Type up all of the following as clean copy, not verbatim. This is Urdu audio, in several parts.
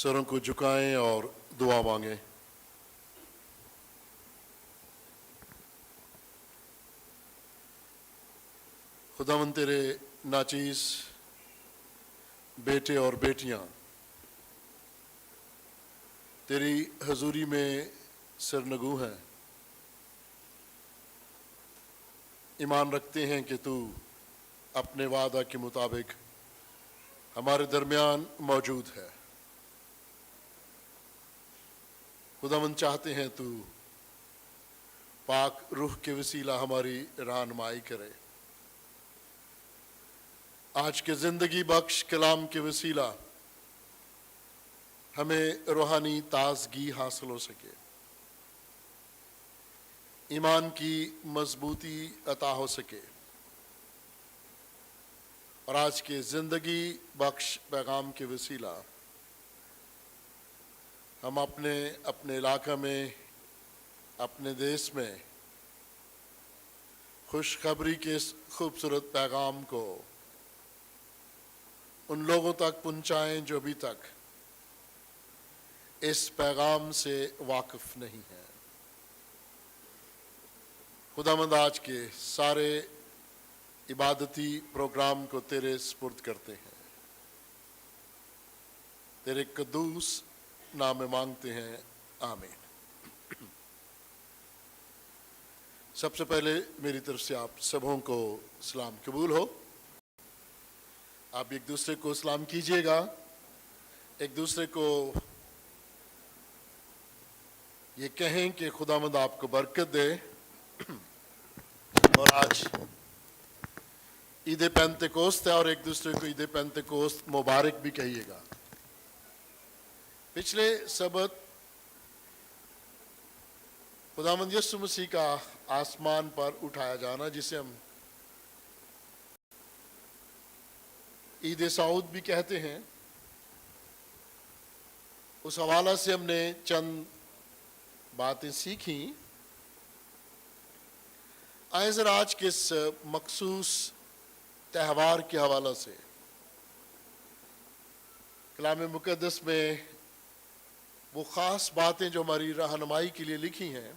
سروں کو جھکائیں اور دعا مانگیں۔ خداوند تیرے ناچیز بیٹے اور بیٹیاں تیری حضوری میں سرنگوں ہیں، ایمان رکھتے ہیں کہ تو اپنے وعدہ کے مطابق ہمارے درمیان موجود ہے۔ خداوند چاہتے ہیں تو پاک روح کے وسیلہ ہماری رہنمائی کرے۔ آج کے زندگی بخش کلام کے وسیلہ ہمیں روحانی تازگی حاصل ہو سکے، ایمان کی مضبوطی عطا ہو سکے، اور آج کے زندگی بخش پیغام کے وسیلہ ہم اپنے علاقہ میں، اپنے دیش میں خوشخبری کے اس خوبصورت پیغام کو ان لوگوں تک پہنچائیں جو ابھی تک اس پیغام سے واقف نہیں ہیں۔ خداوند آج کے سارے عبادتی پروگرام کو تیرے سپرد کرتے ہیں، تیرے قدوس نام میں مانگتے ہیں، آمین۔ سب سے پہلے میری طرف سے آپ سبوں کو سلام قبول ہو۔ آپ ایک دوسرے کو سلام کیجئے گا، ایک دوسرے کو یہ کہیں کہ خداوند آپ کو برکت دے۔ اور آج عید پینتیکوست ہے اور ایک دوسرے کو عید پینتیکوست مبارک بھی کہیے گا۔ پچھلے سبت خداوند یسوع مسیح کا آسمان پر اٹھایا جانا، جسے ہم عید صعود بھی کہتے ہیں، اس حوالہ سے ہم نے چند باتیں سیکھیں۔ آئیں ذرا آج کے اس مخصوص تہوار کے حوالہ سے کلام مقدس میں وہ خاص باتیں جو ہماری رہنمائی کے لیے لکھی ہیں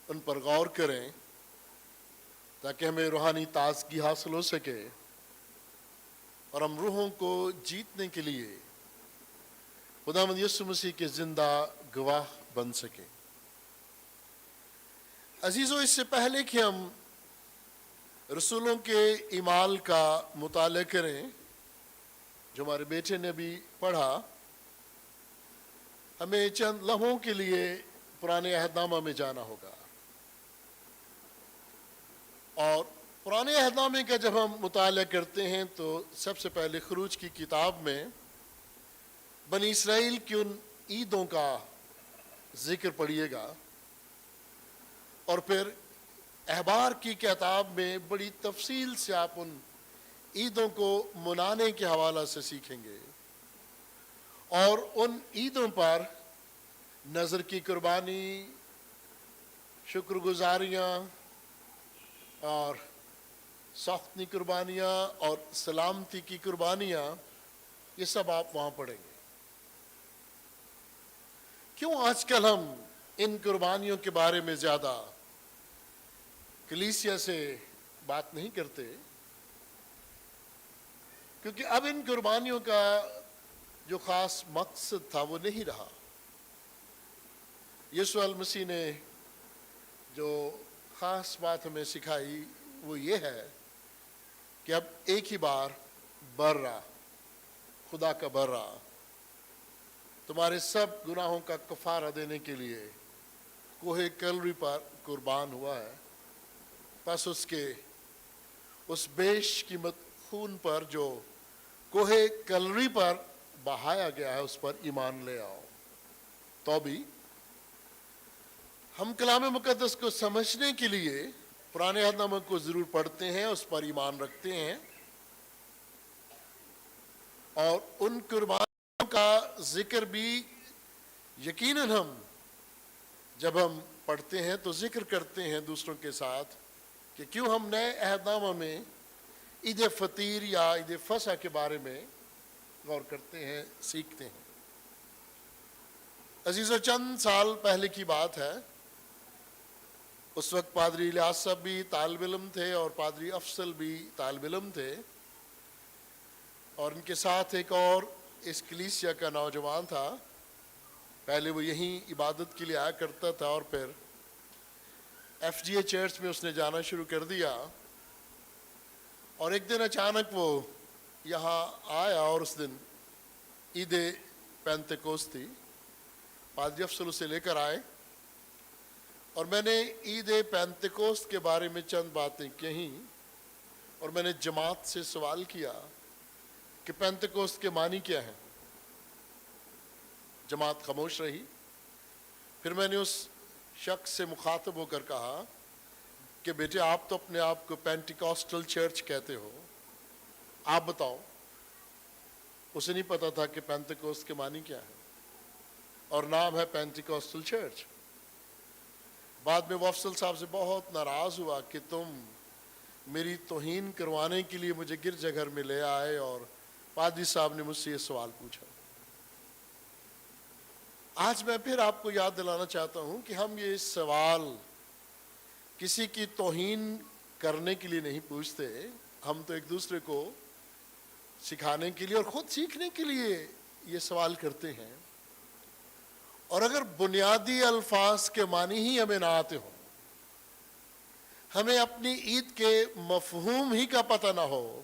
ان پر غور کریں، تاکہ ہمیں روحانی تازگی حاصل ہو سکے اور ہم روحوں کو جیتنے کے لیے خداوند یسوع مسیح کے زندہ گواہ بن سکیں۔ عزیزو، اس سے پہلے کہ ہم رسولوں کے اعمال کا مطالعہ کریں جو ہمارے بیٹے نے بھی پڑھا، ہمیں چند لمحوں کے لیے پرانے عہد نامہ میں جانا ہوگا۔ اور پرانے عہد نامے کا جب ہم مطالعہ کرتے ہیں تو سب سے پہلے خروج کی کتاب میں بنی اسرائیل کی ان عیدوں کا ذکر پڑھیے گا، اور پھر احبار کی کتاب میں بڑی تفصیل سے آپ ان عیدوں کو منانے کے حوالہ سے سیکھیں گے، اور ان عیدوں پر نذر کی قربانی، شکر گزاریاں اور سختنی قربانیاں اور سلامتی کی قربانیاں، یہ سب آپ وہاں پڑھیں گے۔ کیوں آج کل ہم ان قربانیوں کے بارے میں زیادہ کلیسیا سے بات نہیں کرتے؟ کیونکہ اب ان قربانیوں کا جو خاص مقصد تھا وہ نہیں رہا۔ یسوع المسیح نے جو خاص بات ہمیں سکھائی وہ یہ ہے کہ اب ایک ہی بار برا، خدا کا برا تمہارے سب گناہوں کا کفارہ دینے کے لیے کوہ کلوری پر قربان ہوا ہے۔ پس اس بیش قیمت خون پر جو کوہ کلوری پر بہایا گیا ہے اس پر ایمان لے آؤ۔ تو بھی ہم کلام مقدس کو سمجھنے کے لیے پرانے عہد نامہ کو ضرور پڑھتے ہیں، اس پر ایمان رکھتے ہیں، اور ان قربانیوں کا ذکر بھی یقیناً ہم جب ہم پڑھتے ہیں تو ذکر کرتے ہیں دوسروں کے ساتھ کہ کیوں ہم نئے عہد نامہ میں عید فطیر یا عید فصح کے بارے میں غور کرتے ہیں، سیکھتے ہیں۔ عزیزو، چند سال پہلے کی بات ہے، اس وقت پادری الیاس صاحب بھی طالب علم تھے اور پادری افضل بھی طالب علم تھے، اور ان کے ساتھ ایک اور اس کلیسیا کا نوجوان تھا۔ پہلے وہ یہیں عبادت کے لیے آیا کرتا تھا اور پھر ایف جی اے چرچ میں اس نے جانا شروع کر دیا، اور ایک دن اچانک وہ یہاں آیا اور اس دن عید پینتیکوست تھی۔ پادری افضل اسے لے کر آئے اور میں نے عید پینتیکوست کے بارے میں چند باتیں کہیں، اور میں نے جماعت سے سوال کیا کہ پینتیکوست کے معنی کیا ہیں۔ جماعت خاموش رہی۔ پھر میں نے اس شخص سے مخاطب ہو کر کہا کہ بیٹے، آپ تو اپنے آپ کو پینٹیکوسٹل چرچ کہتے ہو، آپ بتاؤ۔ اسے نہیں پتا تھا کہ پینتیکوست کے معنی کیا ہے، اور نام ہے پینٹیکوسٹل چرچ۔ بعد میں وہ افضل صاحب سے بہت ناراض ہوا کہ تم میری توہین کروانے کے لیے مجھے گرجا گھر میں لے آئے، اور پادری صاحب نے مجھ سے یہ سوال پوچھا۔ آج میں پھر آپ کو یاد دلانا چاہتا ہوں کہ ہم یہ سوال کسی کی توہین کرنے کے لیے نہیں پوچھتے، ہم تو ایک دوسرے کو سکھانے کے لیے اور خود سیکھنے کے لیے یہ سوال کرتے ہیں۔ اور اگر بنیادی الفاظ کے معنی ہی ہمیں نہ آتے ہوں، ہمیں اپنی عید کے مفہوم ہی کا پتہ نہ ہو،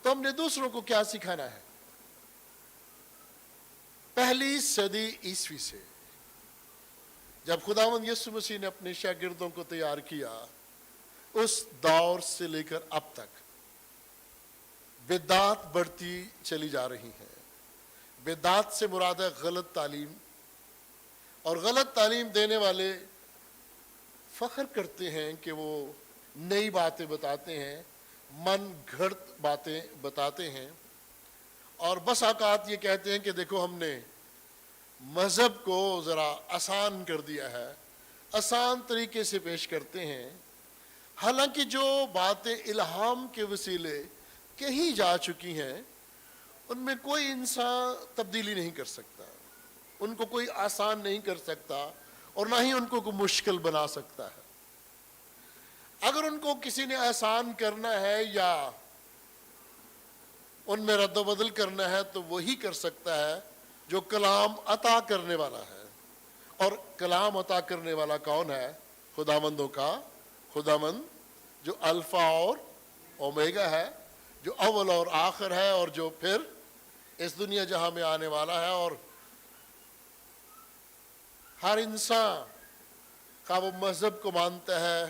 تو ہم نے دوسروں کو کیا سکھانا ہے؟ پہلی صدی عیسوی سے جب خداوند یسوع مسیح نے اپنے شاگردوں کو تیار کیا، اس دور سے لے کر اب تک بدعت بڑھتی چلی جا رہی ہے۔ بدعت سے مراد ہے غلط تعلیم، اور غلط تعلیم دینے والے فخر کرتے ہیں کہ وہ نئی باتیں بتاتے ہیں، من گھڑت باتیں بتاتے ہیں، اور بس اوقات یہ کہتے ہیں کہ دیکھو ہم نے مذہب کو ذرا آسان کر دیا ہے، آسان طریقے سے پیش کرتے ہیں، حالانکہ جو باتیں الہام کے وسیلے کہی جا چکی ہیں ان میں کوئی انسان تبدیلی نہیں کر سکتا، ان کو کوئی آسان نہیں کر سکتا، اور نہ ہی ان کو کوئی مشکل بنا سکتا ہے۔ اگر ان کو کسی نے آسان کرنا ہے یا ان میں رد و بدل کرنا ہے تو وہی کر سکتا ہے جو کلام عطا کرنے والا ہے، اور کلام عطا کرنے والا کون ہے؟ خداوندوں کا خداوند، جو الفا اور اومیگا ہے، جو اول اور آخر ہے، اور جو پھر اس دنیا جہاں میں آنے والا ہے۔ اور ہر انسان کا وہ مذہب کو مانتا ہے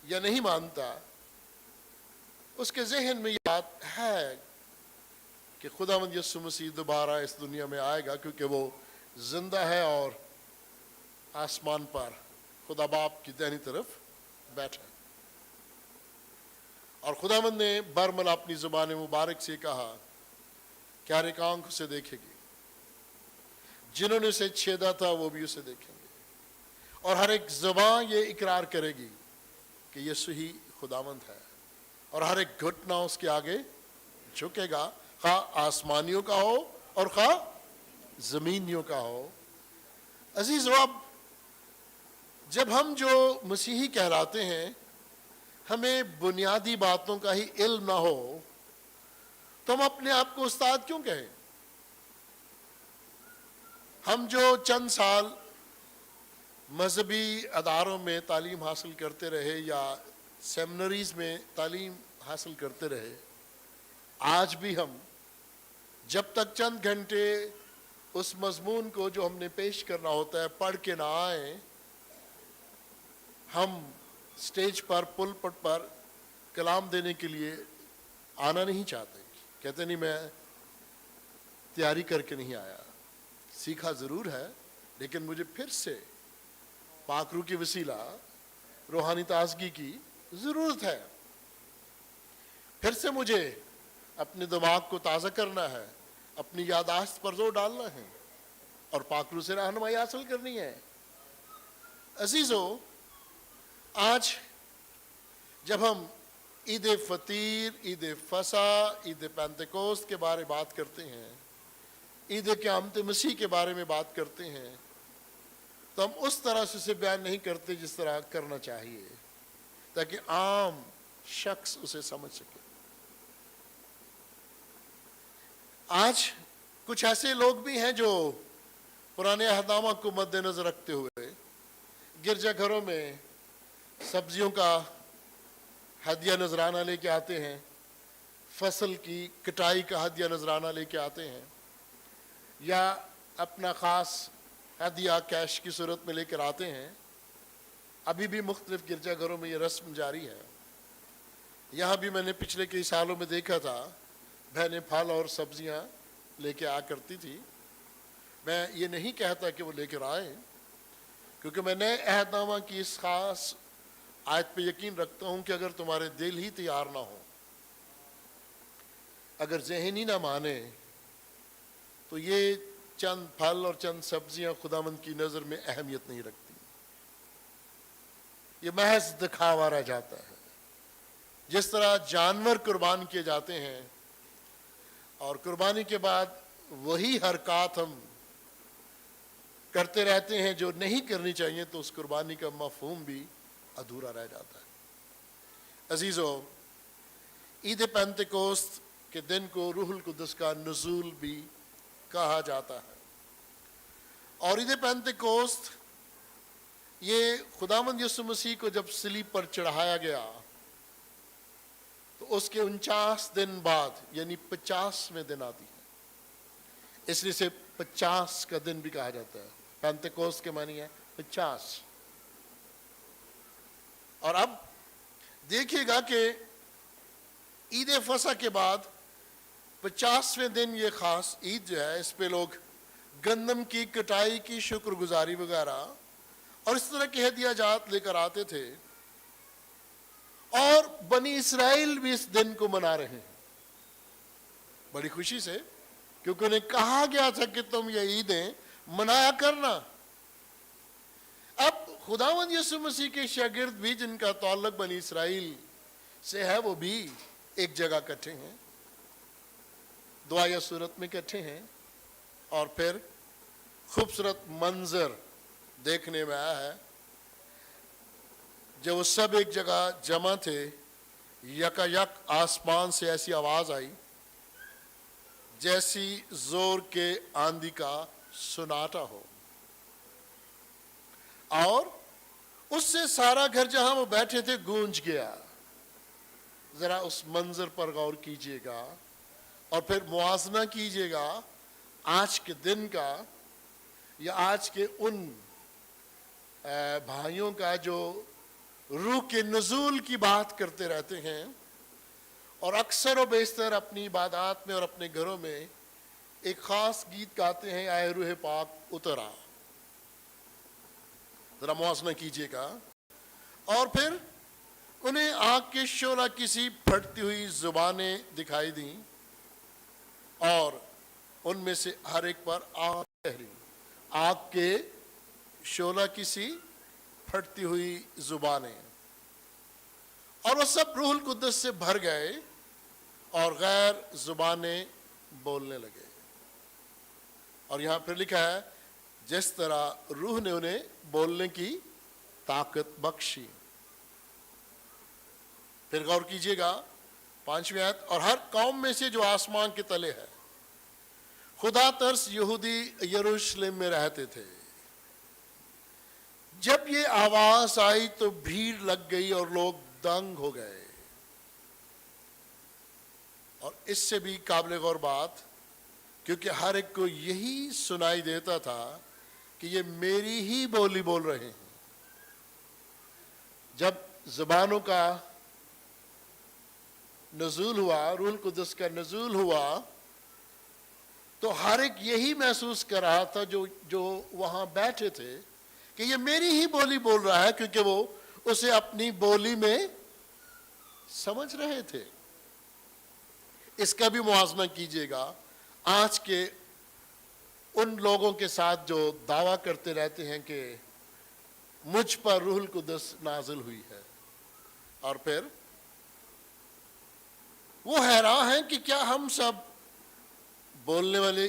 یا نہیں مانتا، اس کے ذہن میں یہ بات ہے کہ خداوند یسوع مسیح دوبارہ اس دنیا میں آئے گا، کیونکہ وہ زندہ ہے اور آسمان پر خدا باپ کی دائنی طرف بیٹھا ہے۔ اور خداوند نے برملا اپنی زبان مبارک سے کہا کہ ہر ایک آنکھ اسے دیکھے گی، جنہوں نے اسے چھیدا تھا وہ بھی اسے دیکھیں گے، اور ہر ایک زبان یہ اقرار کرے گی کہ یسوع ہی خداوند ہے، اور ہر ایک گھٹنا اس کے آگے جھکے گا، خواہ آسمانیوں کا ہو اور خواہ زمینیوں کا ہو۔ عزیزو، اب جب ہم جو مسیحی کہلاتے ہیں ہمیں بنیادی باتوں کا ہی علم نہ ہو تو ہم اپنے آپ کو استاد کیوں کہیں؟ ہم جو چند سال مذہبی اداروں میں تعلیم حاصل کرتے رہے یا سیمنریز میں تعلیم حاصل کرتے رہے، آج بھی ہم جب تک چند گھنٹے اس مضمون کو جو ہم نے پیش کرنا ہوتا ہے پڑھ کے نہ آئیں، ہم سٹیج پر پلپٹ پر کلام دینے کے لیے آنا نہیں چاہتے۔ کہتے نہیں، میں تیاری کر کے نہیں آیا، سیکھا ضرور ہے لیکن مجھے پھر سے پاک روح کی وسیلہ روحانی تازگی کی ضرورت ہے، پھر سے مجھے اپنے دماغ کو تازہ کرنا ہے، اپنی یادداشت پر زور ڈالنا ہے، اور پاک روح سے رہنمائی حاصل کرنی ہے۔ عزیزو، آج جب ہم عید فطیر، عید فصح، عید پینتیکوست کے بارے بات کرتے ہیں عید قیامت مسیح کے بارے میں بات کرتے ہیں تو ہم اس طرح سے اسے بیان نہیں کرتے جس طرح کرنا چاہیے تاکہ عام شخص اسے سمجھ سکے۔ آج کچھ ایسے لوگ بھی ہیں جو پرانے عہد نامہ کو مد نظر رکھتے ہوئے گرجا گھروں میں سبزیوں کا ہدیہ نذرانہ لے کے آتے ہیں، فصل کی کٹائی کا ہدیہ نذرانہ لے کے آتے ہیں، یا اپنا خاص ہدیہ کیش کی صورت میں لے کر آتے ہیں۔ ابھی بھی مختلف گرجا گھروں میں یہ رسم جاری ہے۔ یہاں بھی میں نے پچھلے کئی سالوں میں دیکھا تھا بہنیں پھل اور سبزیاں لے کے آ کرتی تھی۔ میں یہ نہیں کہتا کہ وہ لے کر آئیں، کیونکہ میں نئے عہد نامہ کی اس خاص آیت پہ یقین رکھتا ہوں کہ اگر تمہارے دل ہی تیار نہ ہو، اگر ذہن ہی نہ مانے، تو یہ چند پھل اور چند سبزیاں خداوند کی نظر میں اہمیت نہیں رکھتی، یہ محض دکھاوا رہ جاتا ہے۔ جس طرح جانور قربان کیے جاتے ہیں اور قربانی کے بعد وہی حرکات ہم کرتے رہتے ہیں جو نہیں کرنی چاہیے، تو اس قربانی کا مفہوم بھی ادھورا رہ جاتا ہے۔ عزیزو، عید پینتیکوست کے دن کو روح القدس کا نزول بھی کہا جاتا ہے، اور عید پینتیکوست یہ خداوند یسوع مسیح کو جب صلیب پر چڑھایا گیا تو اس کے 49 دن بعد یعنی 50ویں دن آتی ہے، اس لیے سے 50 کا دن بھی کہا جاتا ہے۔ پینتیکوست کے معنی ہے 50۔ اور اب دیکھیے گا کہ عید فصح کے بعد 50ویں دن یہ خاص عید جو ہے، اس پہ لوگ گندم کی کٹائی کی شکر گزاری وغیرہ اور اس طرح کے ہدیہ جات لے کر آتے تھے، اور بنی اسرائیل بھی اس دن کو منا رہے ہیں بڑی خوشی سے، کیونکہ انہیں کہا گیا تھا کہ تم یہ عیدیں منایا کرنا۔ اب خداوند یسوع مسیح کے شاگرد بھی جن کا تعلق بنی اسرائیل سے ہے، وہ بھی ایک جگہ اکٹھے ہیں، دعا یا صورت میں اکٹھے ہیں، اور پھر خوبصورت منظر دیکھنے میں آیا ہے۔ جب وہ سب ایک جگہ جمع تھے، یکا یک آسمان سے ایسی آواز آئی جیسی زور کے آندھی کا سناٹا ہو، اور اس سے سارا گھر جہاں وہ بیٹھے تھے گونج گیا۔ ذرا اس منظر پر غور کیجئے گا اور پھر موازنہ کیجئے گا آج کے دن کا یا آج کے ان بھائیوں کا جو روح کے نزول کی بات کرتے رہتے ہیں اور اکثر و بیشتر اپنی عبادات میں اور اپنے گھروں میں ایک خاص گیت گاتے ہیں، اے روح پاک اترا۔ ذرا موازنہ کیجئے گا، اور پھر انہیں آگ کے شعلہ کسی پھٹتی ہوئی زبانیں دکھائی دیں، اور ان میں سے ہر ایک پر آگ ٹھہری۔ آگ کے شعلہ کسی پھٹتی ہوئی زبانیں، اور وہ سب روح القدس سے بھر گئے اور غیر زبانیں بولنے لگے۔ اور یہاں پھر لکھا ہے جس طرح روح نے انہیں بولنے کی طاقت بخشی۔ پھر غور کیجئے گا 5ویں آیت، اور ہر قوم میں سے جو آسمان کے تلے ہے، خدا ترس یہودی یروشلم میں رہتے تھے۔ جب یہ آواز آئی تو بھیڑ لگ گئی اور لوگ دنگ ہو گئے۔ اور اس سے بھی قابل غور بات، کیونکہ ہر ایک کو یہی سنائی دیتا تھا کہ یہ میری ہی بولی بول رہے ہیں۔ جب زبانوں کا نزول ہوا، روح القدس کا نزول ہوا، تو ہر ایک یہی محسوس کر رہا تھا جو وہاں بیٹھے تھے کہ یہ میری ہی بولی بول رہا ہے، کیونکہ وہ اسے اپنی بولی میں سمجھ رہے تھے۔ اس کا بھی موازنہ کیجئے گا آج کے ان لوگوں کے ساتھ جو دعویٰ کرتے رہتے ہیں کہ مجھ پر روح القدس نازل ہوئی ہے، اور پھر وہ حیران ہیں کہ کیا ہم سب بولنے والے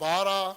12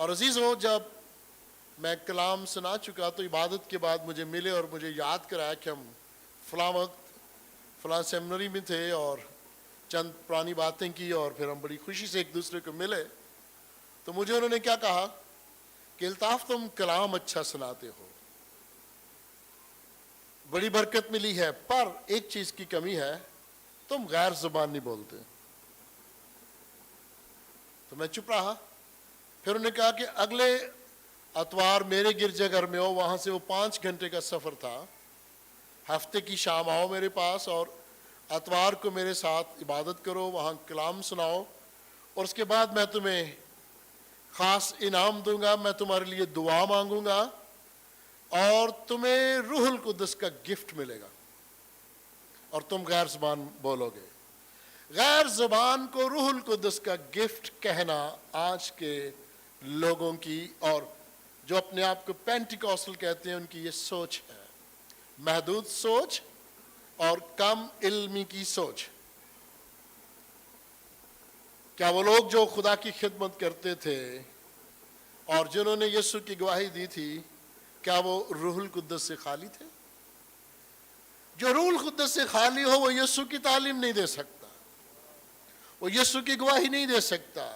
اور عزیزوں، جب میں کلام سنا چکا تو عبادت کے بعد مجھے ملے اور مجھے یاد کرایا کہ ہم فلاں وقت فلاں سیمنری میں تھے اور چند پرانی باتیں کی، اور پھر ہم بڑی خوشی سے ایک دوسرے کو ملے. تو مجھے انہوں نے کیا کہا کہ الطاف تم کلام اچھا سناتے ہو، بڑی برکت ملی ہے، پر ایک چیز کی کمی ہے، تم غیر زبان نہیں بولتے. تو میں چپ رہا. پھر انہوں نے کہا کہ اگلے اتوار میرے گرجا گھر میں ہو، وہاں سے وہ 5 گھنٹے کا سفر تھا، ہفتے کی شام آؤ میرے پاس اور اتوار کو میرے ساتھ عبادت کرو، وہاں کلام سناؤ، اور اس کے بعد میں تمہیں خاص انعام دوں گا، میں تمہارے لیے دعا مانگوں گا اور تمہیں روح القدس کا گفٹ ملے گا اور تم غیر زبان بولو گے. غیر زبان کو روح القدس کا گفٹ کہنا آج کے لوگوں کی، اور جو اپنے آپ کو پینٹیکوسٹل کہتے ہیں، ان کی یہ سوچ ہے، محدود سوچ اور کم علمی کی سوچ. کیا وہ لوگ جو خدا کی خدمت کرتے تھے اور جنہوں نے یسوع کی گواہی دی تھی، کیا وہ روح القدس سے خالی تھے؟ جو روح القدس سے خالی ہو وہ یسوع کی تعلیم نہیں دے سکتا، وہ یسوع کی گواہی نہیں دے سکتا،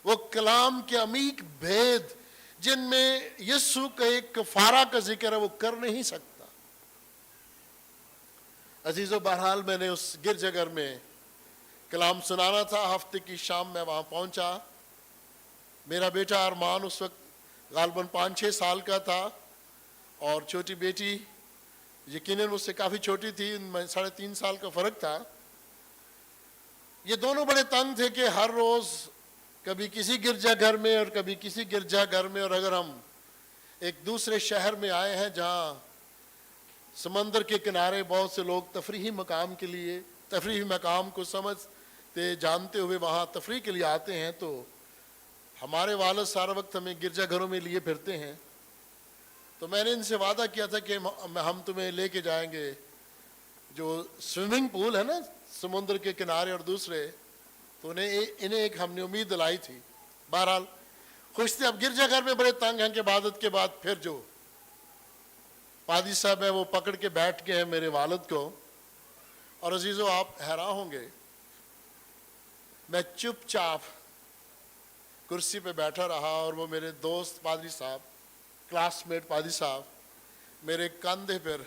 وہ کلام کے عمیق بھید جن میں یسوع کا ایک کفارہ کا ذکر ہے وہ کر نہیں سکتا. عزیزو، بہرحال میں نے اس گرجا گھر میں کلام سنانا تھا. ہفتے کی شام میں وہاں پہنچا. میرا بیٹا ارمان اس وقت غالباً 5-6 سال کا تھا، اور چھوٹی بیٹی یقیناً مجھ سے کافی چھوٹی تھی، ان میں 3.5 سال کا فرق تھا. یہ دونوں بڑے تنگ تھے کہ ہر روز کبھی کسی گرجا گھر میں اور کبھی کسی گرجا گھر میں، اور اگر ہم ایک دوسرے شہر میں آئے ہیں جہاں سمندر کے کنارے بہت سے لوگ تفریحی مقام کے لیے، تفریحی مقام کو سمجھتے جانتے ہوئے وہاں تفریح کے لیے آتے ہیں، تو ہمارے والد سارا وقت ہمیں گرجا گھروں میں لیے پھرتے ہیں. تو میں نے ان سے وعدہ کیا تھا کہ ہم تمہیں لے کے جائیں گے جو سوئمنگ پول ہے نا سمندر کے کنارے اور دوسرے، تو انہیں ایک ہم نے امید دلائی تھی. بہرحال خوش تھے. اب گرجا گھر میں بڑے تنگ ہیں کہ عبادت کے بعد پھر جو پادری صاحب ہیں وہ پکڑ کے بیٹھ کے ہیں میرے والد کو. اور عزیزو، آپ حیران ہوں گے، میں چپ چاپ کرسی پہ بیٹھا رہا اور وہ میرے دوست پادری صاحب، کلاس میٹ پادری صاحب میرے کندھے پر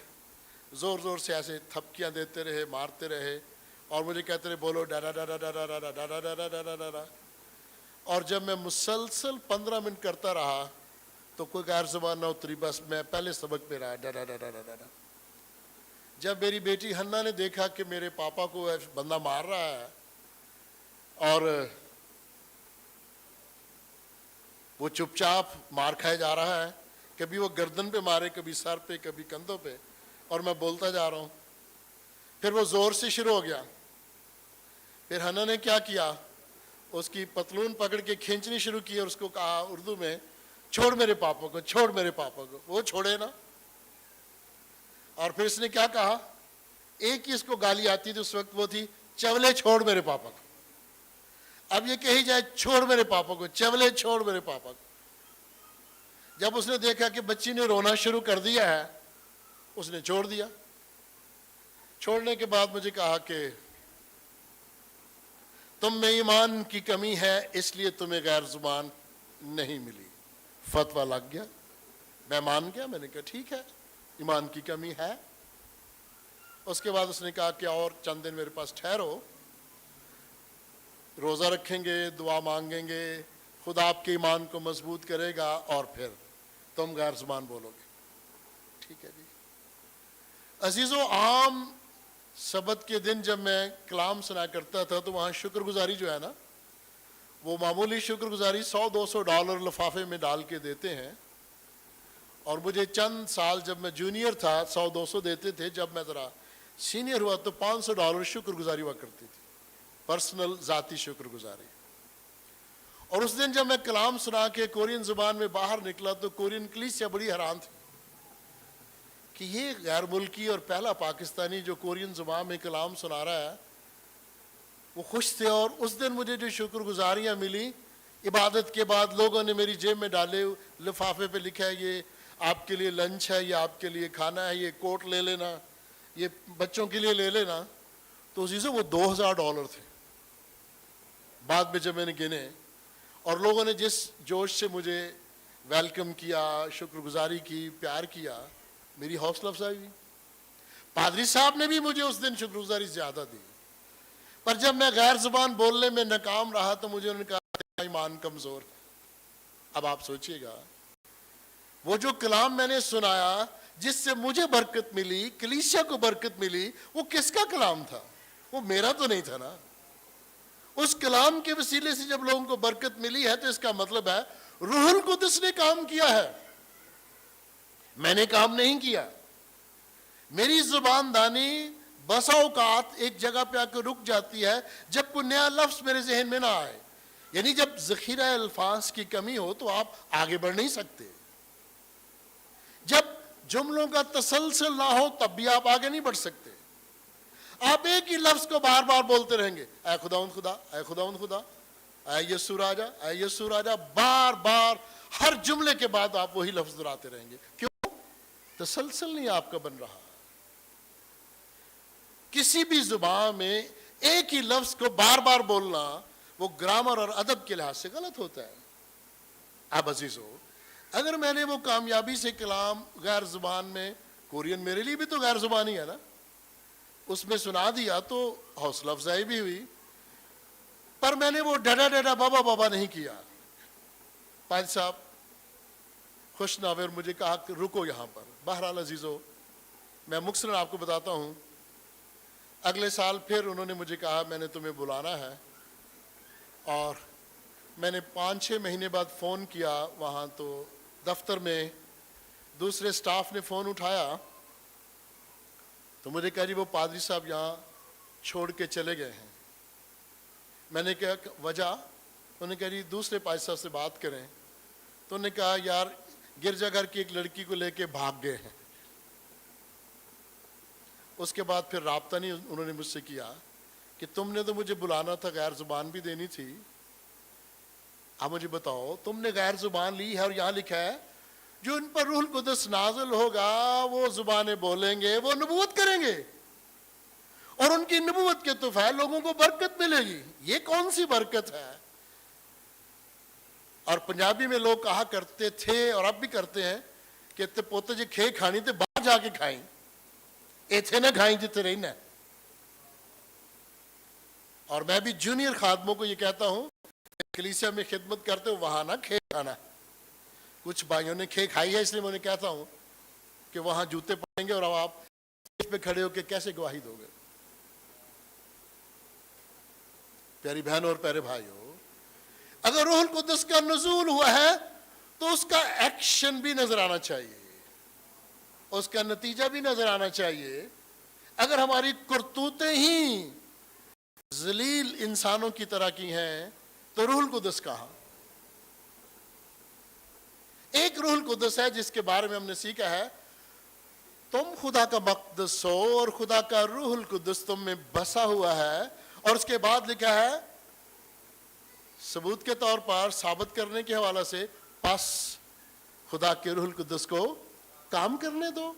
زور زور سے ایسے تھپکیاں دیتے رہے، مارتے رہے، اور مجھے کہتے رہے بولو ڈرا ڈرا ڈرا ڈرا ڈرا ڈرا ڈرا ڈرا. اور جب میں مسلسل 15 منٹ کرتا رہا تو کوئی غیر زبان نہ اتری، بس میں پہلے سبق پہ رہا ڈرا ڈرا ڈرا ڈرا. جب میری بیٹی ہنا نے دیکھا کہ میرے پاپا کو بندہ مار رہا ہے اور وہ چپ چاپ مار کھائے جا رہا ہے، کبھی وہ گردن پہ مارے، کبھی سر پہ، کبھی کندھوں پہ، اور میں بولتا جا رہا ہوں، پھر وہ زور سے شروع ہو گیا. پھر ہنا نے کیا کیا، اس کی پتلون پکڑ کے کھینچنی شروع کی اور اس کو کہا اردو میں، چھوڑ میرے پاپا کو، چھوڑ میرے پاپا کو. وہ چھوڑے نا. اور پھر اس نے کیا کہا، ایک ہی اس کو گالی آتی تھی اس وقت، وہ تھی چولے چھوڑ میرے پاپا کو. اب یہ کہی جائے چھوڑ میرے پاپا کو، چولے چھوڑ میرے پاپا کو. جب اس نے دیکھا کہ بچی نے رونا شروع کر دیا ہے، اس نے چھوڑ دیا. چھوڑنے کے بعد مجھے کہا کہ تم میں ایمان کی کمی ہے اس لیے تمہیں غیر زبان نہیں ملی. فتویٰ لگ گیا. میں مان گیا. میں نے کہا ٹھیک ہے، ایمان کی کمی ہے. اس کے بعد اس نے کہا کہ اور چند دن میرے پاس ٹھہرو، روزہ رکھیں گے، دعا مانگیں گے، خدا آپ کے ایمان کو مضبوط کرے گا اور پھر تم غیر زبان بولو گے. ٹھیک ہے جی. عزیزو، عام سبت کے دن جب میں کلام سنا کرتا تھا تو وہاں شکر گزاری جو ہے نا، وہ معمولی شکر گزاری $100-200 لفافے میں ڈال کے دیتے ہیں. اور مجھے چند سال جب میں جونیئر تھا 100-200 دیتے تھے. جب میں ذرا سینئر ہوا تو $500 شکر گزاری ہوا کرتی تھی، پرسنل ذاتی شکر گزاری. اور اس دن جب میں کلام سنا کے کورین زبان میں باہر نکلا تو کورین کلیسیا بڑی حیران تھی کہ یہ غیر ملکی اور پہلا پاکستانی جو کورین زبان میں کلام سنا رہا ہے. وہ خوش تھے. اور اس دن مجھے جو شکر گزاریاں ملی عبادت کے بعد لوگوں نے میری جیب میں ڈالے، لفافے پہ لکھا ہے یہ آپ کے لیے لنچ ہے، یہ آپ کے لیے کھانا ہے، یہ کوٹ لے لینا، یہ بچوں کے لیے لے لینا. تو عزیزوں وہ $2000 تھے. بعد میں جب میں نے گنے اور لوگوں نے جس جوش سے مجھے ویلکم کیا، شکر گزاری کی، پیار کیا، میری حوصلہ افزائی ہوئی. پادری صاحب نے بھی مجھے اس دن شکر گزاری زیادہ دی. پر جب میں غیر زبان بولنے میں ناکام رہا تو مجھے انہوں نے کہا تیرا ایمان کمزور ہے. اب آپ سوچئے گا وہ جو کلام میں نے سنایا جس سے مجھے برکت ملی، کلیسیا کو برکت ملی، وہ کس کا کلام تھا؟ وہ میرا تو نہیں تھا نا. اس کلام کے وسیلے سے جب لوگوں کو برکت ملی ہے تو اس کا مطلب ہے روح القدس نے کام کیا ہے، میں نے کام نہیں کیا. میری زبان دانی بسا اوقات ایک جگہ پہ آ کے رک جاتی ہے جب کوئی نیا لفظ میرے ذہن میں نہ آئے. یعنی جب ذخیرہ الفاظ کی کمی ہو تو آپ آگے بڑھ نہیں سکتے. جب جملوں کا تسلسل نہ ہو تب بھی آپ آگے نہیں بڑھ سکتے. آپ ایک ہی لفظ کو بار بار بولتے رہیں گے، اے خداوند خدا، اے خداوند خدا، اے یسوع راجا، اے یسوع راجا. بار بار ہر جملے کے بعد آپ وہی لفظ دہراتے رہیں گے. کیوں؟ تسلسل نہیں آپ کا بن رہا. کسی بھی زبان میں ایک ہی لفظ کو بار بار بولنا وہ گرامر اور ادب کے لحاظ سے غلط ہوتا ہے. اب عزیزو، اگر میں نے وہ کامیابی سے کلام غیر زبان میں، کورین میرے لیے بھی تو غیر زبانی ہے نا، اس میں سنا دیا تو حوصلہ افزائی بھی ہوئی. پر میں نے وہ ڈڈا ڈڈا بابا بابا نہیں کیا. پادری صاحب خوش ناور مجھے کہا کہ رکو یہاں پر. بہرحال عزیزو، میں مختصراً آپ کو بتاتا ہوں. اگلے سال پھر انہوں نے مجھے کہا میں نے تمہیں بلانا ہے، اور میں نے 5-6 مہینے بعد فون کیا وہاں، تو دفتر میں دوسرے سٹاف نے فون اٹھایا تو مجھے کہا جی وہ پادری صاحب یہاں چھوڑ کے چلے گئے ہیں. میں نے کہا وجہ؟ انہوں نے کہا جی دوسرے پادری صاحب سے بات کریں. تو انہوں نے کہا یار گرجا گھر کی ایک لڑکی کو لے کے بھاگ گئے ہیں. اس کے بعد پھر رابطہ نہیں انہوں نے مجھ سے کیا کہ تم نے تو مجھے بلانا تھا، غیر زبان بھی دینی تھی. اب مجھے بتاؤ، تم نے غیر زبان لی ہے اور یہاں لکھا ہے جو ان پر روح القدس نازل ہوگا وہ زبانیں بولیں گے، وہ نبوت کریں گے، اور ان کی نبوت کے تحفے لوگوں کو برکت ملے گی. یہ کون سی برکت ہے؟ اور پنجابی میں لوگ کہا کرتے تھے اور اب بھی کرتے ہیں کہ تے پوتے جی کھے کھانی تے باہر جا کے کھائیں، ایتھے نہ کھائیں جتے رہنا. اور میں بھی جونیئر خادموں کو یہ کہتا ہوں کلیسیا میں خدمت کرتے ہو وہاں نہ کھے کھانا. کچھ بھائیوں نے کھے کھائی ہے اس لیے میں انہیں کہتا ہوں کہ وہاں جوتے پڑیں گے اور اب آپ اسٹیج پہ کھڑے ہو کے کیسے گواہی دو گے. پیاری بہنوں اور پیارے بھائیوں، اگر روح القدس کا نزول ہوا ہے تو اس کا ایکشن بھی نظر آنا چاہیے، اس کا نتیجہ بھی نظر آنا چاہیے. اگر ہماری کرتوتیں ہی ذلیل انسانوں کی طرح کی ہیں تو روح القدس کہاں؟ ایک روح القدس ہے جس کے بارے میں ہم نے سیکھا ہے تم خدا کا مقدس ہو اور خدا کا روح القدس تم میں بسا ہوا ہے. اور اس کے بعد لکھا ہے ثبوت کے طور پر، ثابت کرنے کے حوالے سے، پس خدا کے روح القدس کو کام کرنے دو.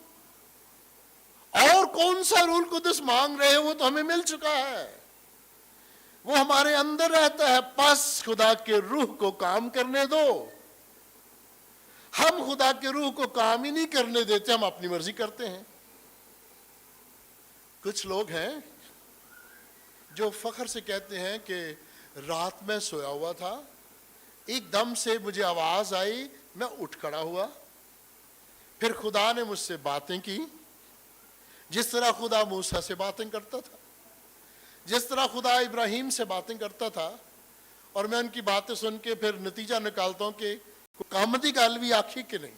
اور کون سا روح القدس مانگ رہے وہ تو ہمیں مل چکا ہے، وہ ہمارے اندر رہتا ہے. پس خدا کے روح کو کام کرنے دو. ہم خدا کے روح کو کام ہی نہیں کرنے دیتے، ہم اپنی مرضی کرتے ہیں. کچھ لوگ ہیں جو فخر سے کہتے ہیں کہ رات میں سویا ہوا تھا، ایک دم سے مجھے آواز آئی، میں اٹھ کھڑا ہوا، پھر خدا نے مجھ سے باتیں کی جس طرح خدا موسیٰ سے باتیں کرتا تھا، جس طرح خدا ابراہیم سے باتیں کرتا تھا. اور میں ان کی باتیں سن کے پھر نتیجہ نکالتا ہوں کہ کامتی گل بھی آخی کہ نہیں،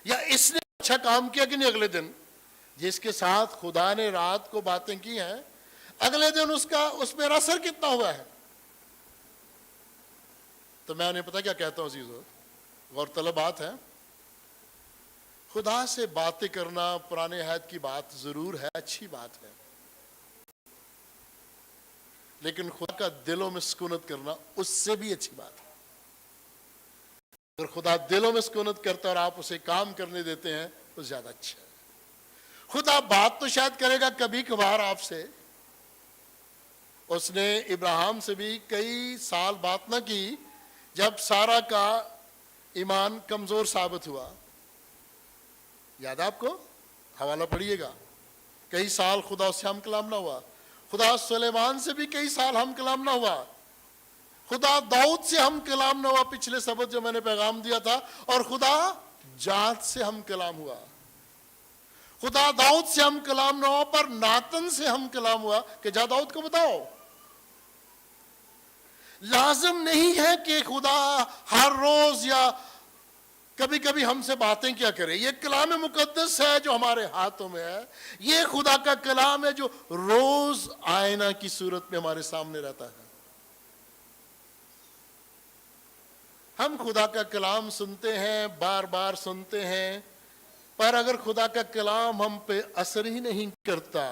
یا اس نے اچھا کام کیا کہ نہیں. اگلے دن جس کے ساتھ خدا نے رات کو باتیں کی ہیں، اگلے دن اس میں اثر کتنا ہوا ہے. تو میں انہیں پتہ کیا کہتا ہوں عزیزو، غور طلب بات ہے. خدا سے باتیں کرنا پرانے عہد کی بات ضرور ہے، اچھی بات ہے، لیکن خدا کا دلوں میں سکونت کرنا اس سے بھی اچھی بات ہے۔ اگر خدا دلوں میں سکونت کرتا اور آپ اسے کام کرنے دیتے ہیں تو زیادہ اچھا ہے۔ خدا بات تو شاید کرے گا کبھی کبھار آپ سے، اس نے ابراہیم سے بھی کئی سال بات نہ کی جب سارا کا ایمان کمزور ثابت ہوا، یاد ہے آپ کو؟ حوالہ پڑھیے گا، کئی سال خدا اس سے ہم کلام نہ ہوا۔ خدا سلیمان سے بھی کئی سال ہم کلام نہ ہوا، خدا داؤد سے ہم کلام نہ ہوا پچھلے سبت جو میں نے پیغام دیا تھا، اور خدا جات سے ہم کلام ہوا۔ خدا داؤد سے ہم کلام نہ ہوا پر ناتن سے ہم کلام ہوا کہ جا داؤد کو بتاؤ۔ لازم نہیں ہے کہ خدا ہر روز یا کبھی کبھی ہم سے باتیں کیا کرے، یہ کلام مقدس ہے جو ہمارے ہاتھوں میں ہے، یہ خدا کا کلام ہے جو روز آئینہ کی صورت میں ہمارے سامنے رہتا ہے۔ ہم خدا کا کلام سنتے ہیں، بار بار سنتے ہیں، پر اگر خدا کا کلام ہم پہ اثر ہی نہیں کرتا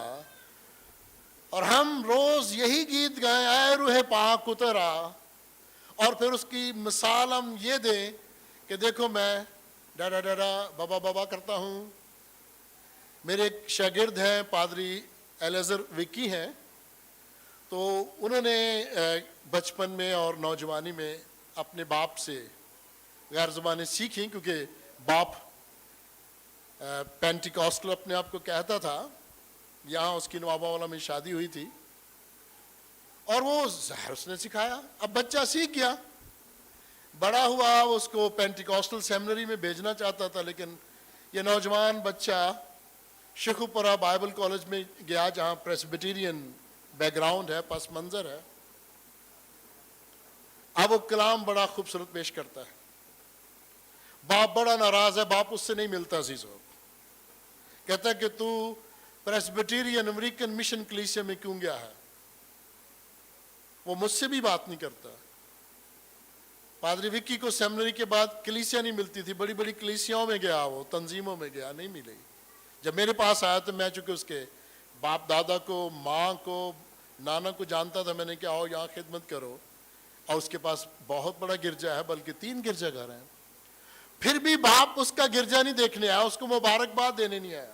اور ہم روز یہی گیت گائیں اے روح پاک اتر آ، اور پھر اس کی مثال ہم یہ دیں کہ دیکھو میں ڈاڈا ڈاڈا بابا بابا کرتا ہوں۔ میرے ایک شاگرد ہیں پادری ایلیزر وکی ہیں، تو انہوں نے بچپن میں اور نوجوانی میں اپنے باپ سے غیر زبانیں سیکھیں، کیونکہ باپ پینٹیکاسٹل اپنے آپ کو کہتا تھا، یہاں اس کی نوابہ والا میں شادی ہوئی تھی، اور وہ ظاہر اس نے سکھایا، اب بچہ سیکھ گیا، بڑا ہوا اس کو پینٹیکاسٹل سیمنری میں بھیجنا چاہتا تھا، لیکن یہ نوجوان بچہ شیخوپورہ بائبل کالج میں گیا جہاں پریسبیٹیرین بیک گراؤنڈ ہے، پس منظر ہے۔ اب وہ کلام بڑا خوبصورت پیش کرتا ہے، باپ بڑا ناراض ہے، باپ اس سے نہیں ملتا عزیزو، کہتا ہے کہ تو پریسبیٹیرین امریکن مشن کلیسیا میں کیوں گیا ہے؟ وہ مجھ سے بھی بات نہیں کرتا۔ پادری وکی کو سیمنری کے بعد کلیسیا نہیں ملتی تھی، بڑی بڑی کلیسیاؤں میں گیا، وہ تنظیموں میں گیا، نہیں ملے۔ جب میرے پاس آیا تو میں چونکہ اس کے باپ دادا کو، ماں کو، نانا کو جانتا تھا، میں نے کہا آؤ یہاں خدمت کرو، اور اس کے پاس بہت بڑا گرجا ہے، بلکہ 3 گرجا گھر ہیں۔ پھر بھی باپ اس کا گرجا نہیں دیکھنے آیا، اس کو مبارکباد دینے نہیں آیا۔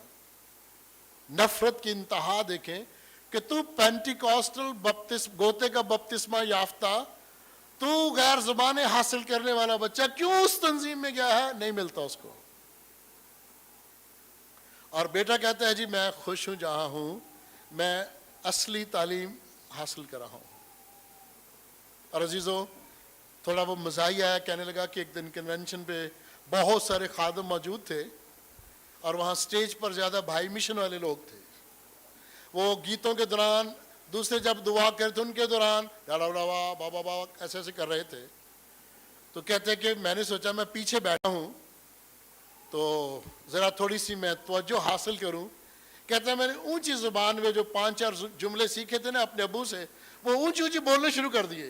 نفرت کی انتہا دیکھیں کہ تو پینٹیکاسٹل گوتے کا بپتسمہ یافتہ، تو غیر زبانیں حاصل کرنے والا بچہ کیوں اس تنظیم میں گیا ہے؟ نہیں ملتا اس کو۔ اور بیٹا کہتا ہے جی میں خوش ہوں جہاں ہوں، میں اصلی تعلیم حاصل کر رہا ہوں۔ اور عزیزو تھوڑا وہ مزاحیہ آیا، کہنے لگا کہ ایک دن کنونشن پہ بہت سارے خادم موجود تھے، اور وہاں سٹیج پر زیادہ بھائی مشن والے لوگ تھے۔ وہ گیتوں کے دوران، دوسرے جب دعا کرتے تھے ان کے دوران بابا بابا ایسے ایسے کر رہے تھے، تو کہتے کہ میں نے سوچا میں پیچھے بیٹھا ہوں تو ذرا تھوڑی سی میں توجہ حاصل کروں۔ کہتے ہیں میں نے اونچی زبان میں جو 5-4 جملے سیکھے تھے نا اپنے ابو سے، وہ اونچی اونچی بولنے شروع کر دیے۔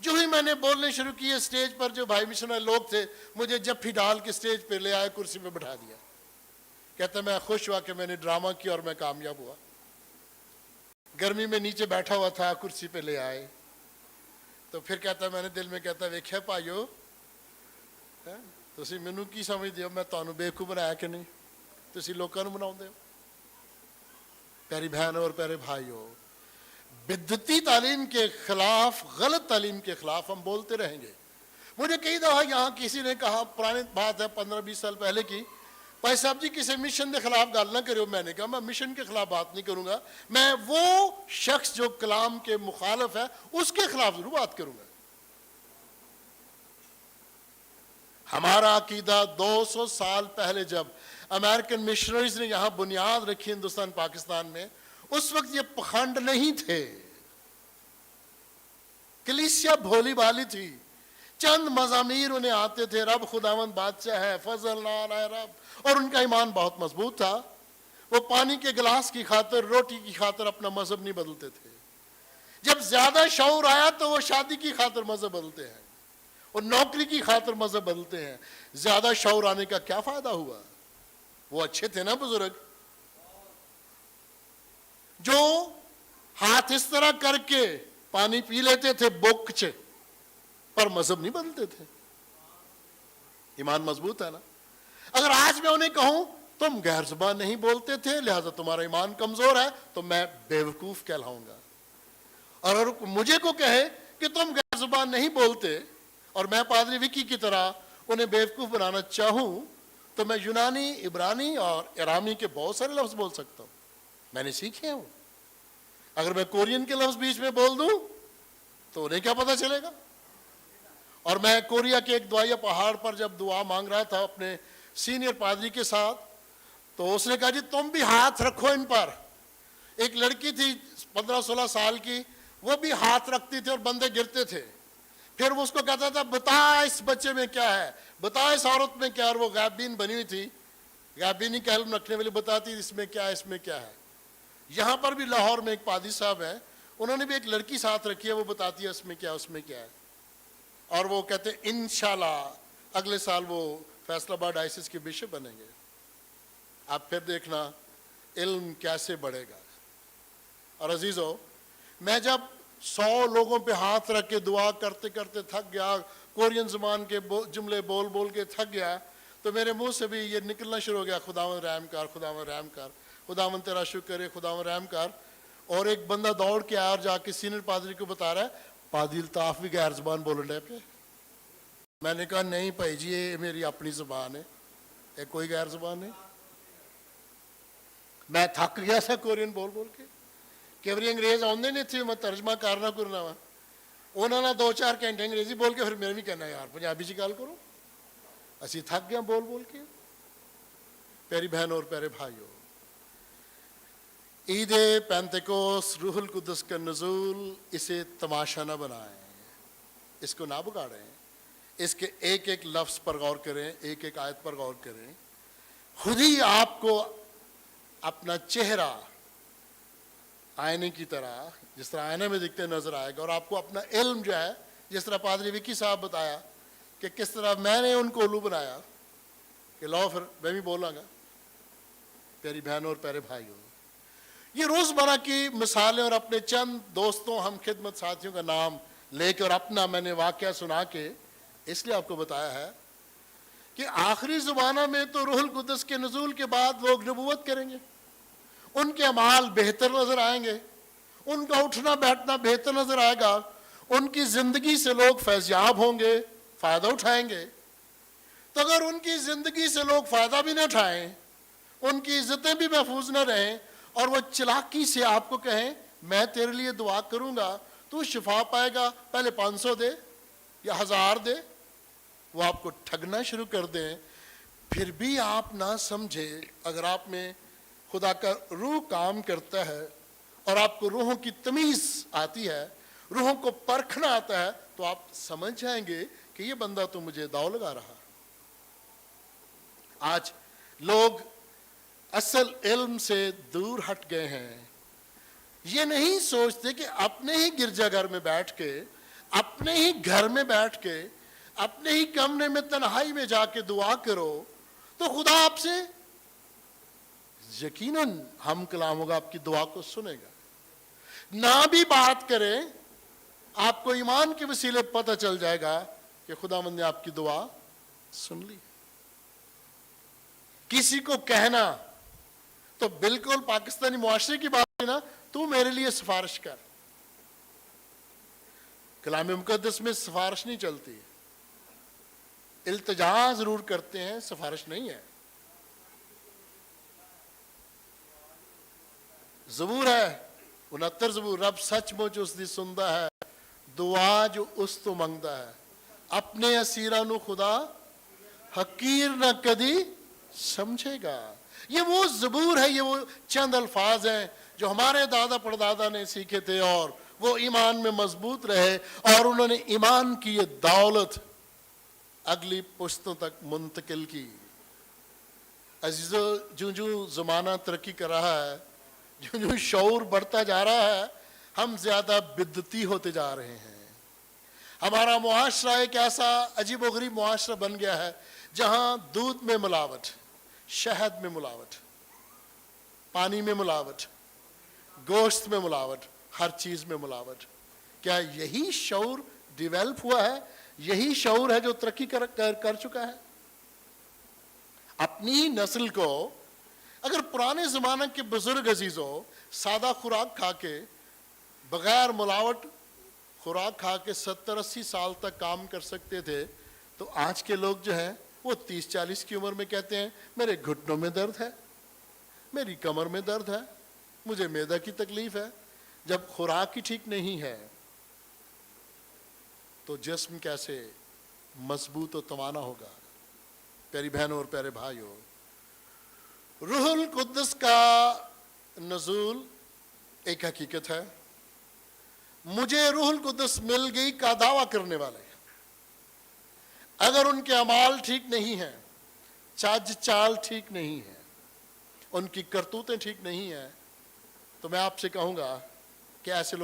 جو ہی میں نے بولنے شروع کیے، اسٹیج پر جو بھائی مشن والے لوگ تھے مجھے جب ہی ڈال کے اسٹیج پہ لے آئے، کرسی پہ بٹھا دیا۔ کہتا میں خوش ہوا کہ میں نے ڈرامہ کیا اور میں کامیاب ہوا۔ گرمی میں نیچے بیٹھا ہوا تھا، کرسی پہ لے آئے، تو پھر کہتا میں نے دل میں کہتا ویکھیا پائیو تسی مینوں کی سمجھدے ہو، میں تانوں بیوقوف بنایا کہ نہیں؟ تسی لوکاں نوں بناؤندے ہو۔ پیاری بہن اور پیارے بھائیو، بدعتی تعلیم کے خلاف، غلط تعلیم کے خلاف ہم بولتے رہیں گے۔ مجھے کئی دفعہ یہاں کسی نے کہا، پرانی بات ہے 15-20 سال پہلے کی، بھائی صاحب جی کسی مشن کے خلاف گل نہ کرو۔ میں نے کہا میں مشن کے خلاف بات نہیں کروں گا، میں وہ شخص جو کلام کے مخالف ہے اس کے خلاف ضرور بات کروں گا۔ ہمارا عقیدہ 200 سال پہلے جب امریکن مشنریز نے یہاں بنیاد رکھی ہندوستان پاکستان میں، اس وقت یہ پخنڈ نہیں تھے، کلیسیا بھولی بالی تھی، چند مزامیر انہیں آتے تھے، رب خداوند بادشاہ ہے، فضل نال ہے رب، اور ان کا ایمان بہت مضبوط تھا۔ وہ پانی کے گلاس کی خاطر، روٹی کی خاطر اپنا مذہب نہیں بدلتے تھے۔ جب زیادہ شعور آیا تو وہ شادی کی خاطر مذہب بدلتے ہیں، اور نوکری کی خاطر مذہب بدلتے ہیں۔ زیادہ شعور آنے کا کیا فائدہ ہوا؟ وہ اچھے تھے نا بزرگ، جو ہاتھ اس طرح کر کے پانی پی لیتے تھے بوکچے، پر مذہب نہیں بدلتے تھے. ایمان مضبوط ہے نا. اگر آج میں انہیں کہوں تم غیر زبان نہیں بولتے تھے لہذا تمہارا ایمان کمزور ہے تو میں بیوقوف کہلاؤں گا. اور اگر مجھے کو کہے کہ تم غیر زبان نہیں بولتے اور میں پادری وکی کی طرح انہیں بیوقوف بنانا چاہوں تو میں یونانی، عبرانی اور ارامی کے بہت سارے لفظ بول سکتا ہوں، میں نے سیکھے ہوں. اگر میں کورین کے لفظ بیچ میں بول دوں تو انہیں کیا پتہ چلے گا. اور میں کوریا کے ایک دعائیا پہاڑ پر جب دعا مانگ رہا تھا اپنے سینئر پادری کے ساتھ تو اس نے کہا جی تم بھی ہاتھ رکھو ان پر. ایک لڑکی تھی 15-16 سال کی، وہ بھی ہاتھ رکھتی تھی اور بندے گرتے تھے. پھر وہ اس کو کہتا تھا بتا اس بچے میں کیا ہے، بتا اس عورت میں کیا ہے. اور وہ غیب بین بنی ہوئی تھی، غیب بینی کا علم رکھنے والی بتاتی اس میں کیا ہے، اس میں کیا ہے. یہاں پر بھی لاہور میں ایک پادری صاحب ہیں، انہوں نے بھی ایک لڑکی ساتھ رکھی ہے، وہ بتاتی ہے اس میں کیا، اس میں کیا ہے. اور وہ کہتے ہیں انشاءاللہ اگلے سال وہ فیصل آباد ڈائسس کے بشپ بنیں گے. آپ پھر دیکھنا علم کیسے بڑھے گا. اور عزیزو، میں جب 100 لوگوں پہ ہاتھ رکھ کے دعا کرتے کرتے تھک گیا، کورین زبان کے جملے بول بول کے تھک گیا، تو میرے منہ سے بھی یہ نکلنا شروع ہو گیا خداوند رحم کر، خداوند رحم کر، خداوند تیرا شکر ہے، خداوند رحم کر. اور ایک بندہ دوڑ کے آیا اور جا کے سینئر پادری کو بتا رہا ہے پادری الطاف بھی غیر زبان بولن ڈے پہ. میں نے کہا نہیں بھائی جی یہ میری اپنی زبان ہے، یہ کوئی غیر زبان نہیں. میں تھک گیا تھا کورین بول بول کے. کہ انگریز آدھے نہیں تھے میں ترجمہ کرنا کرنا وا انہوں نے 2-4 گھنٹے انگریزی بول کے پھر میرے بھی کہنا یار پنجابی چ گل کرو. اسی تھک گیا بول بول کے. پیاری بہن اور پیارے بھائیو، عید پینتیکوس روح القدس کا نزول اسے تماشا نہ بنائیں، اس کو نہ بگاڑیں. اس کے ایک ایک لفظ پر غور کریں، ایک ایک آیت پر غور کریں. خود ہی آپ کو اپنا چہرہ آئینے کی طرح جس طرح آئینے میں دکھتے نظر آئے گا. اور آپ کو اپنا علم جو ہے جس طرح پادری وکی صاحب بتایا کہ کس طرح میں نے ان کو الو بنایا کہ لو پھر میں بھی بولاں گا. پیاری بہنوں اور پیارے بھائیوں، یہ روزمرہ کی مثالیں اور اپنے چند دوستوں ہم خدمت ساتھیوں کا نام لے کے اور اپنا میں نے واقعہ سنا کے اس لیے آپ کو بتایا ہے کہ آخری زمانہ میں تو روح القدس کے نزول کے بعد لوگ نبوت کریں گے، ان کے اعمال بہتر نظر آئیں گے، ان کا اٹھنا بیٹھنا بہتر نظر آئے گا، ان کی زندگی سے لوگ فیضیاب ہوں گے، فائدہ اٹھائیں گے. تو اگر ان کی زندگی سے لوگ فائدہ بھی نہ اٹھائیں، ان کی عزتیں بھی محفوظ نہ رہیں اور وہ چلاکی سے آپ کو کہیں میں تیرے لیے دعا کروں گا تو شفا پائے گا، پہلے 500 دے یا 1000 دے، وہ آپ کو ٹھگنا شروع کر دیں، پھر بھی آپ نہ سمجھے. اگر آپ میں خدا کا روح کام کرتا ہے اور آپ کو روحوں کی تمیز آتی ہے، روحوں کو پرکھنا آتا ہے، تو آپ سمجھ جائیں گے کہ یہ بندہ تو مجھے داؤ لگا رہا. آج لوگ اصل علم سے دور ہٹ گئے ہیں. یہ نہیں سوچتے کہ اپنے ہی گرجا گھر میں بیٹھ کے، اپنے ہی گھر میں بیٹھ کے، اپنے ہی کمرے میں تنہائی میں جا کے دعا کرو تو خدا آپ سے یقیناً ہم کلام ہوگا، آپ کی دعا کو سنے گا. نہ بھی بات کریں، آپ کو ایمان کے وسیلے پتہ چل جائے گا کہ خداوند نے آپ کی دعا سن لی. کسی کو کہنا تو بالکل پاکستانی معاشرے کی بات ہے نا، تو میرے لیے سفارش کر. کلام مقدس میں سفارش نہیں چلتی، التجا ضرور کرتے ہیں، سفارش نہیں ہے. زبور ہے 69 زبور، رب سچ مچ اس دی سندا ہے، دعا جو اس تو منگدا ہے. اپنے اسیراں نو خدا حقیر نہ کدی سمجھے گا. یہ وہ زبور ہے، یہ وہ چند الفاظ ہیں جو ہمارے دادا پردادا نے سیکھے تھے اور وہ ایمان میں مضبوط رہے اور انہوں نے ایمان کی یہ دولت اگلی پشتوں تک منتقل کی. عزیزو، جو زمانہ ترقی کر رہا ہے، جو شعور بڑھتا جا رہا ہے، ہم زیادہ بدعتی ہوتے جا رہے ہیں. ہمارا معاشرہ ایک ایسا عجیب و غریب معاشرہ بن گیا ہے جہاں دودھ میں ملاوٹ، شہد میں ملاوٹ، پانی میں ملاوٹ، گوشت میں ملاوٹ، ہر چیز میں ملاوٹ. کیا یہی شعور ڈیویلپ ہوا ہے؟ یہی شعور ہے جو ترقی کر چکا ہے؟ اپنی نسل کو اگر پرانے زمانے کے بزرگ عزیزوں سادہ خوراک کھا کے، بغیر ملاوٹ خوراک کھا کے 70-80 سال تک کام کر سکتے تھے، تو آج کے لوگ جو ہیں وہ 30-40 کی عمر میں کہتے ہیں میرے گھٹنوں میں درد ہے، میری کمر میں درد ہے، مجھے معدہ کی تکلیف ہے۔ جب خوراک ہی ٹھیک نہیں ہے تو جسم کیسے مضبوط و توانا ہوگا؟ پیاری بہنوں اور پیارے بھائیوں، روح القدس کا نزول ایک حقیقت ہے۔ مجھے روح القدس مل گئی کا دعویٰ کرنے والے اگر ان کے اعمال ٹھیک نہیں ہیں، چال چال ٹھیک نہیں ہے، ان کی کرتوتیں ٹھیک نہیں ہیں، تو میں آپ سے کہوں گا کہ ایسے لوگ